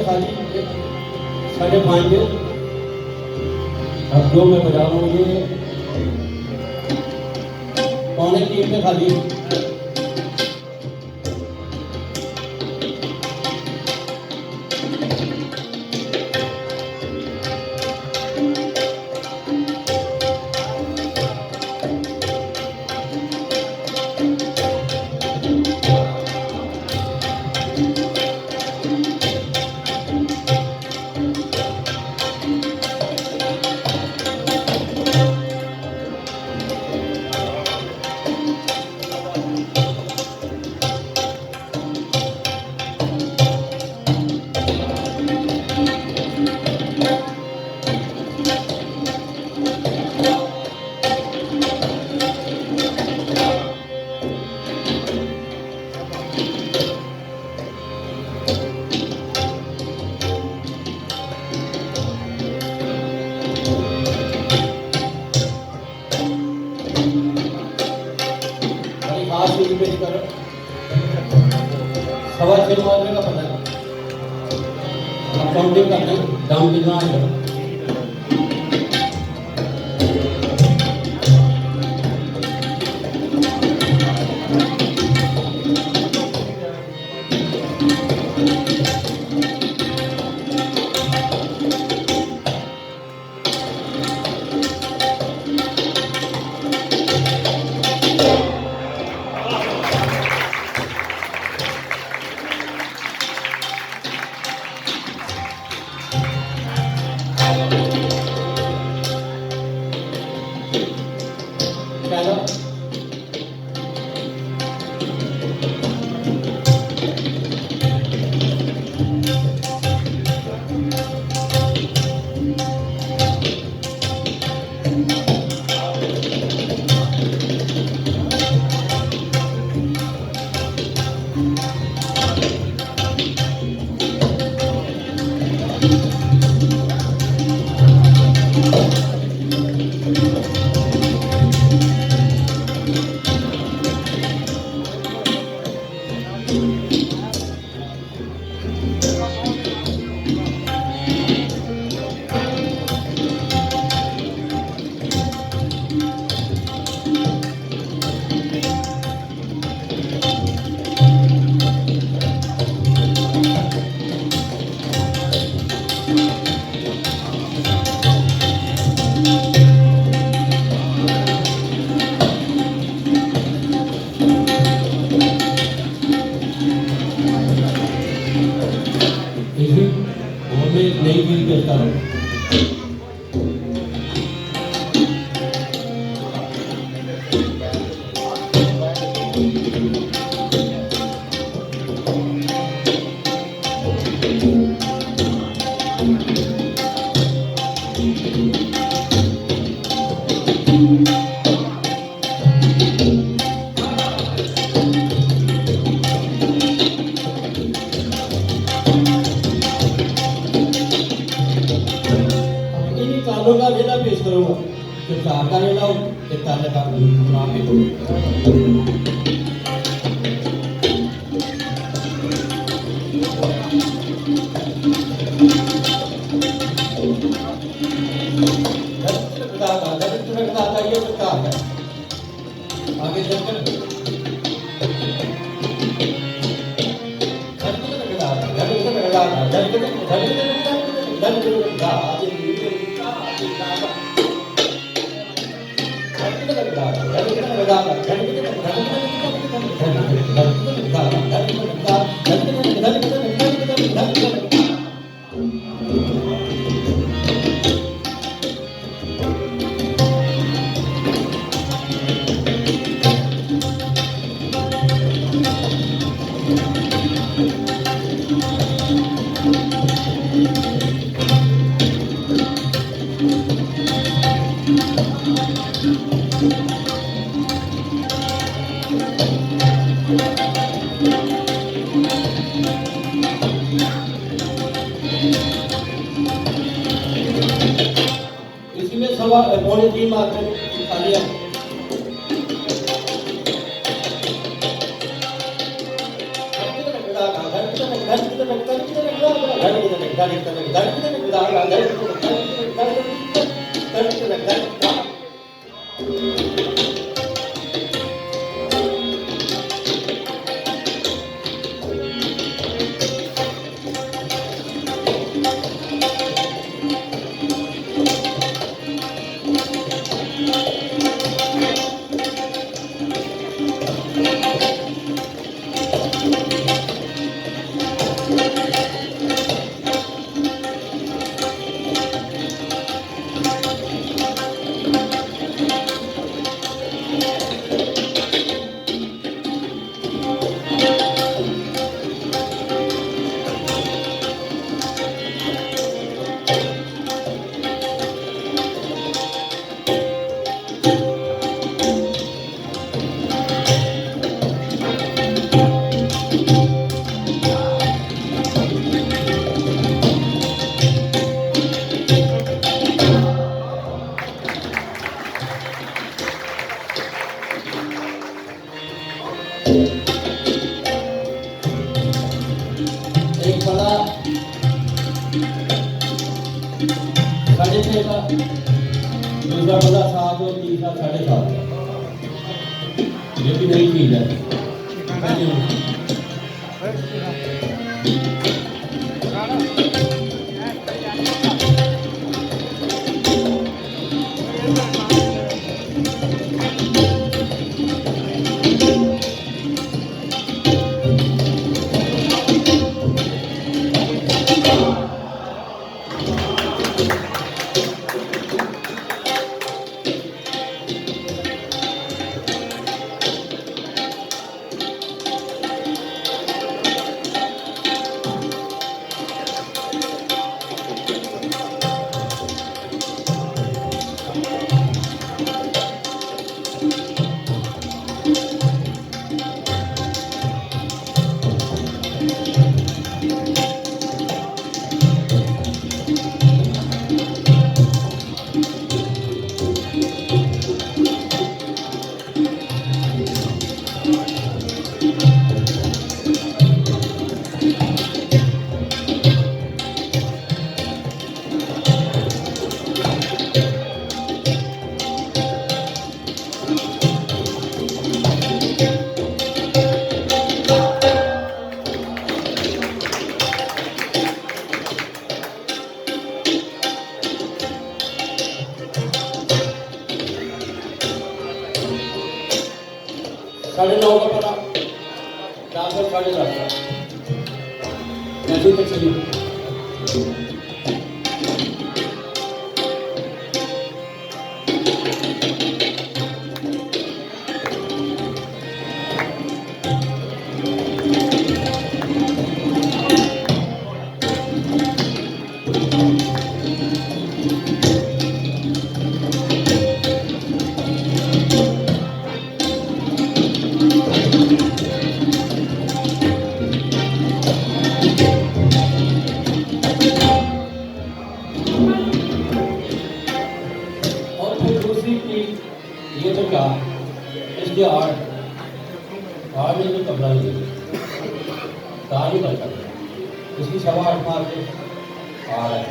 खाली 5:30 अब जो मैं बजा रहा हूँ ये 2:45 पे खाली। सवा 6 मारने का पता है अब काउंटिंग करना है डाउन कितना आएगा। नई फील्ड करता हूँ का वेला पेश करूंगा जब चार का वेला हो जब ताले का वहाँ पे आगे चलकर सवा 2.5 मार्क खाली है। घर एक पला साढ़े छः का, दूसरा पला 7 और तीसरा 7.5। ये भी नई चीज है। साढ़े 9 का पड़ा, 10 और 10:30 ऐसे तक चलिए। ये तो क्या इसके आठ में तो तबला ही तार ही बचता है, इसकी 8.25 मार के आ रहा है।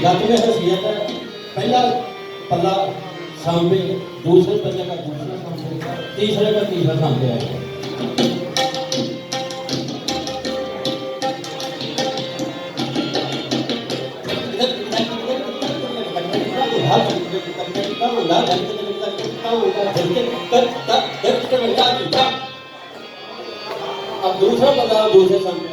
जाति में हसीयत है, पहला पल्ला सामने, दूसरे पल्ले का दूसरा सामने, तीसरे का तीसरा सामने आएगा। अब दूसरा बदलाव दूसरे सामने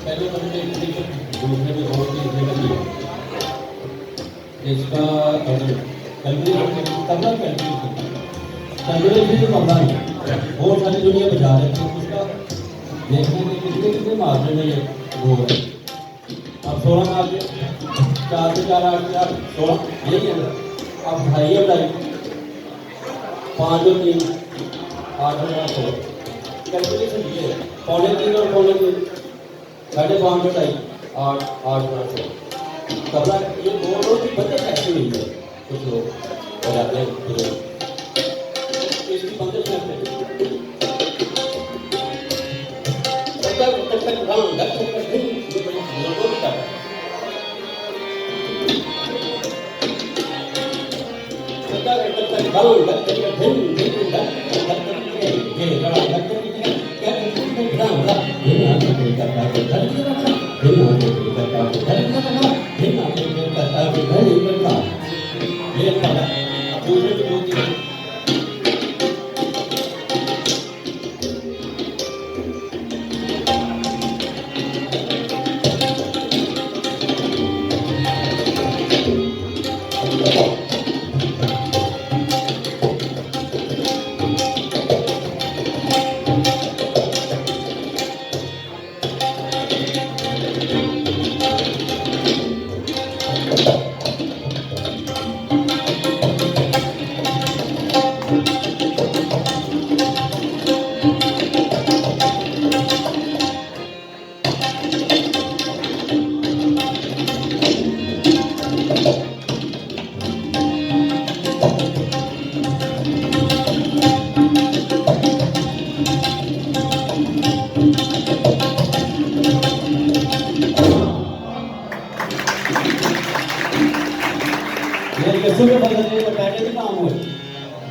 पहले बंदे दूसरे में और इसका तबला भी तबला है बहुत सारी दुनिया बजा रहे थे उसका देखने में कितने कितने मार्जिन में वो है अब 16 मार्जिन 4 से 4 8 से 8 16 यही है अब 2.5 5 और 3 8 और 16 कैलकुलेशन ये है 3.25 और 3.25 5.5 2.5 8 8 और 16 तबला ये दो लोग की बंदे कैसे हुई है कुछ लोग हो जाते हैं इसकी बंदे करते हैं तब तक राउंड तक लोगों का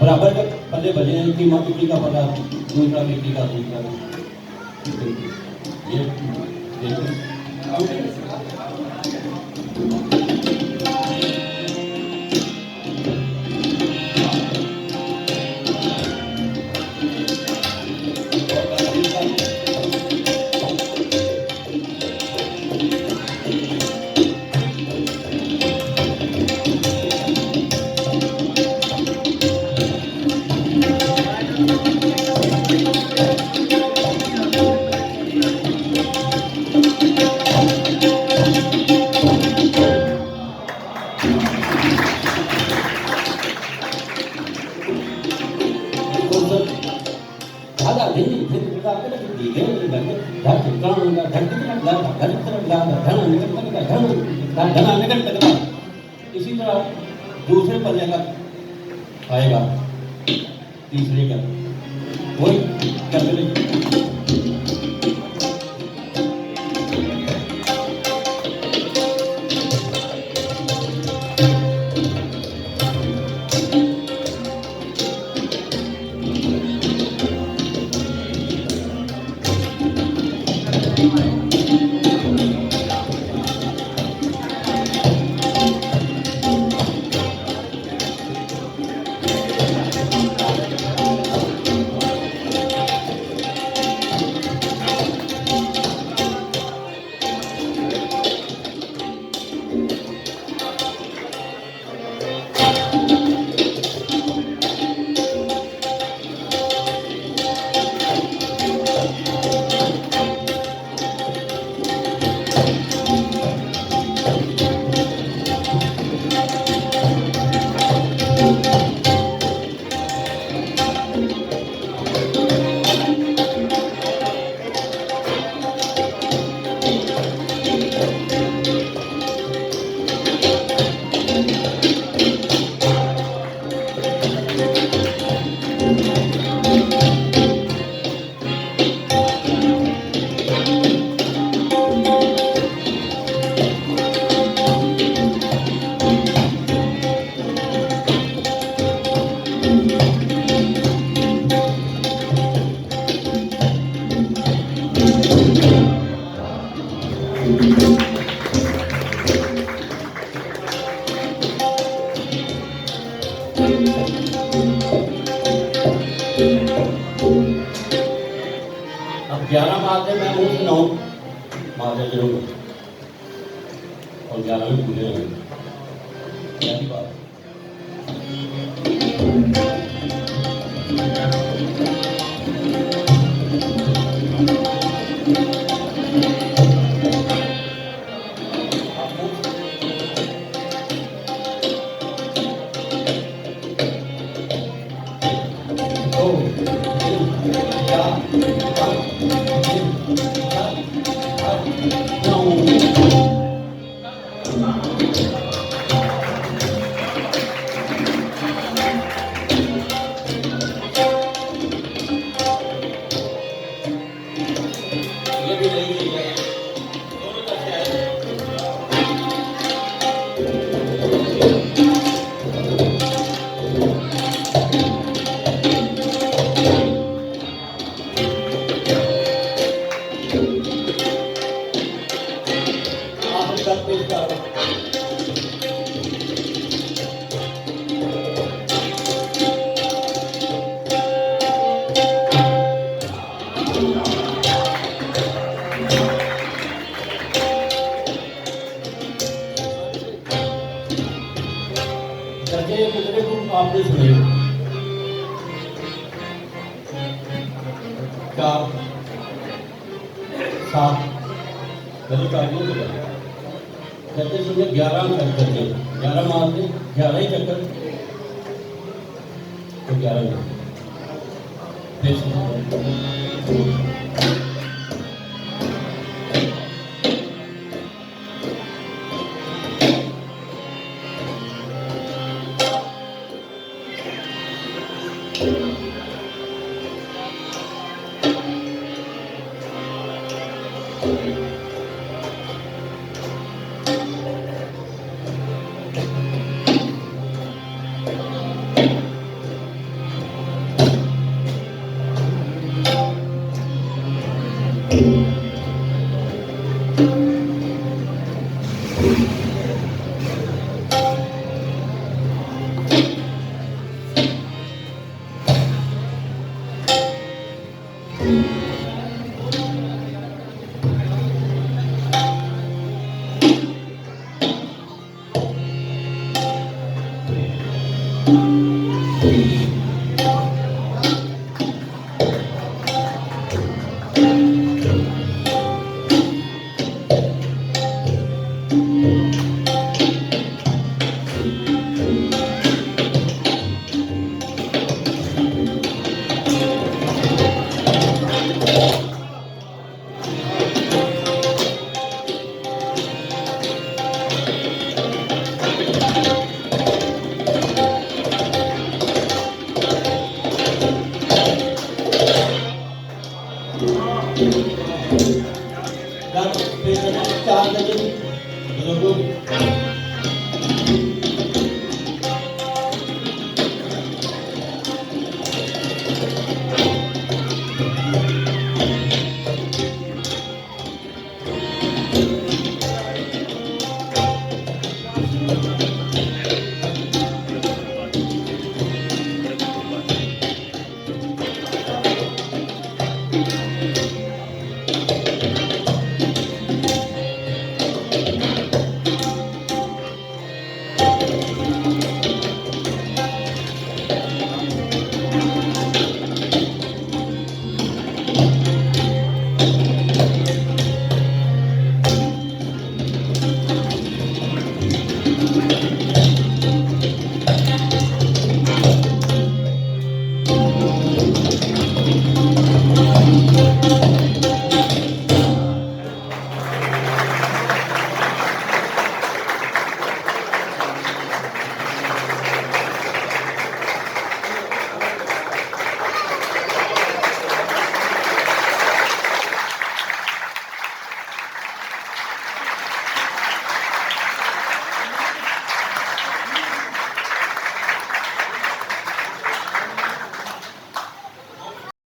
बराबर के पल्ले बजे हैं कि मिट्टी का पता दूसरा मिट्टी का दूसरा ये देखिए इसी तरह दूसरे पल्ले का आएगा तीसरे का वही कैलकुलेट। अब 11 मारते मैं मुंह से 9 मारते जरूर और 11 में पूरे रहेंगे। ऐसी बात ये भी नहीं है दोनों तरफ से आए। आप सब पेश करो। करके कितने को आपने सुने 4 7 कभी कार्यों को कहते सुने 11 चक्कर के 11 मारते 11 ही चक्कर तो 11 फिर